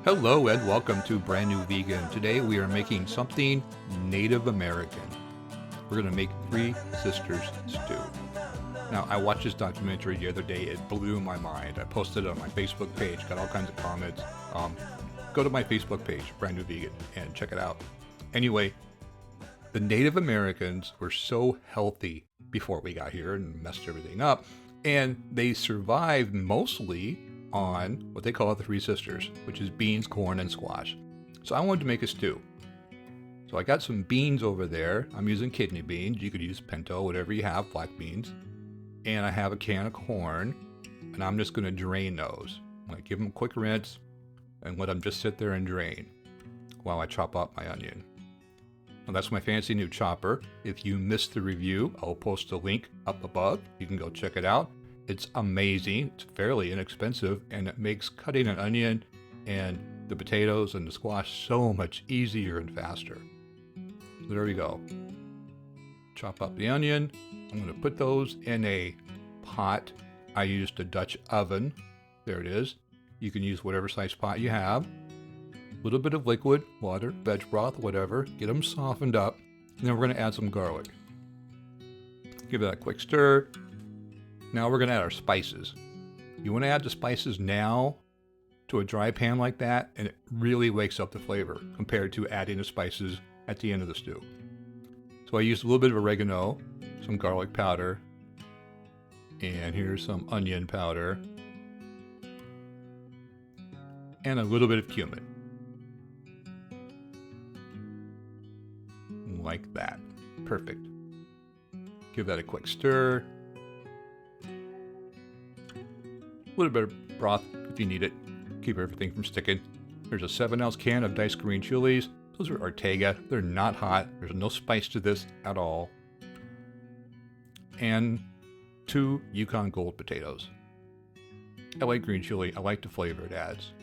Hello and welcome to Brand New Vegan. Today we are making something Native American. We're going to make Three Sisters stew. Now, I watched this documentary the other day. It blew my mind. I posted it on my Facebook page, got all kinds of comments. Go to my Facebook page, Brand New Vegan, and check it out. Anyway, the Native Americans were so healthy before we got here and messed everything up. And they survived mostly on what they call the Three Sisters, which is beans, corn, and squash. So I wanted to make a stew. So I got some beans over there. I'm using kidney beans. You could use pinto, whatever you have, black beans. And I have a can of corn, and I'm just going to drain those. I'm going to give them a quick rinse and let them just sit there and drain while I chop up my onion. Now that's my fancy new chopper. If you missed the review, I'll post a link up above. You can go check it out. It's amazing. It's fairly inexpensive, and it makes cutting an onion and the potatoes and the squash so much easier and faster. So there we go. Chop up the onion. I'm going to put those in a pot. I used a Dutch oven. There it is. You can use whatever size pot you have. A little bit of liquid, water, veg broth, whatever. Get them softened up. And then we're going to add some garlic. Give that a quick stir. Now we're going to add our spices. You want to add the spices now to a dry pan like that, and it really wakes up the flavor compared to adding the spices at the end of the stew. So I used a little bit of oregano, some garlic powder, and here's some onion powder, and a little bit of cumin. Like that. Perfect. Give that a quick stir. A little bit of broth if you need it. Keep everything from sticking. There's a 7-ounce can of diced green chilies. Those are Ortega. They're not hot. There's no spice to this at all. And 2 Yukon Gold potatoes. I like green chili. I like the flavor it adds.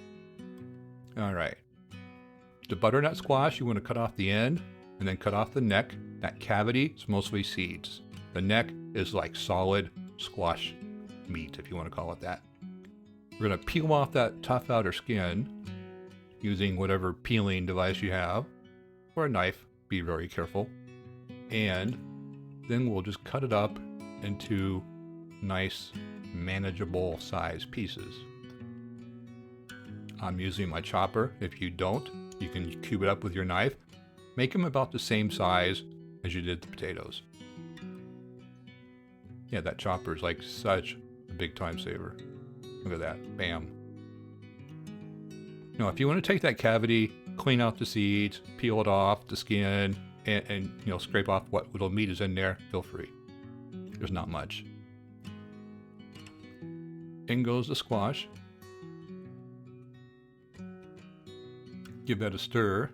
All right. The butternut squash, you want to cut off the end and then cut off the neck. That cavity is mostly seeds. The neck is like solid squash meat, if you want to call it that. We're going to peel off that tough outer skin using whatever peeling device you have, or a knife. Be very careful. And then we'll just cut it up into nice, manageable size pieces. I'm using my chopper. If you don't, you can cube it up with your knife. Make them about the same size as you did the potatoes. Yeah, that chopper is like such a big time saver. Look at that. Bam. Now, if you want to take that cavity, clean out the seeds, peel it off the skin, and scrape off what little meat is in there, feel free. There's not much. In goes the squash. Give that a stir.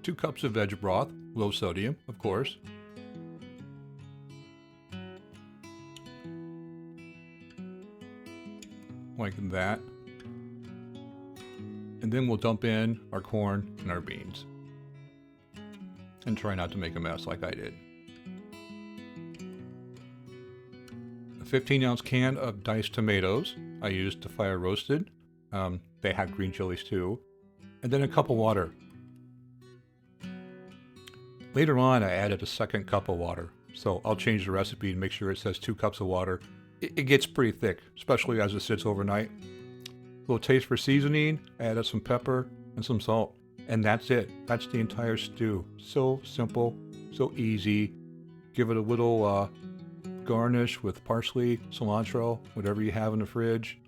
2 cups of veg broth, low sodium, of course. Like that. And then we'll dump in our corn and our beans. And try not to make a mess like I did. A 15-ounce can of diced tomatoes I used to fire roasted. They had green chilies too. And then a cup of water. Later on, I added a 2nd cup of water. So I'll change the recipe and make sure it says 2 cups of water. It gets pretty thick, especially as it sits overnight. A little taste for seasoning, I added some pepper and some salt. And that's it. That's the entire stew. So simple, so easy. Give it a little garnish with parsley, cilantro, whatever you have in the fridge.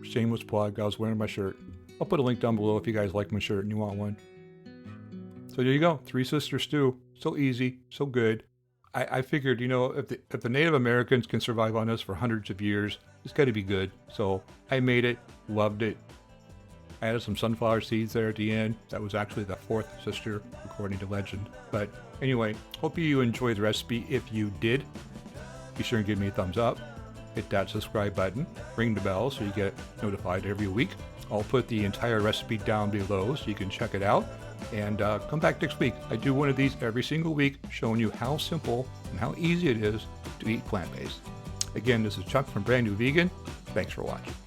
Shameless plug, I was wearing my shirt. I'll put a link down below if you guys like my shirt and you want one. So there you go, Three Sisters stew. So easy, so good. I figured, if the Native Americans can survive on this for hundreds of years, it's got to be good. So I made it, loved it. I added some sunflower seeds there at the end. That was actually the 4th sister, according to legend. But anyway, hope you enjoyed the recipe. If you did, be sure and give me a thumbs up. Hit that subscribe button. Ring the bell so you get notified every week. I'll put the entire recipe down below so you can check it out. And come back next week. I do one of these every single week, showing you how simple and how easy it is to eat plant-based. Again, this is Chuck from Brand New Vegan. Thanks for watching.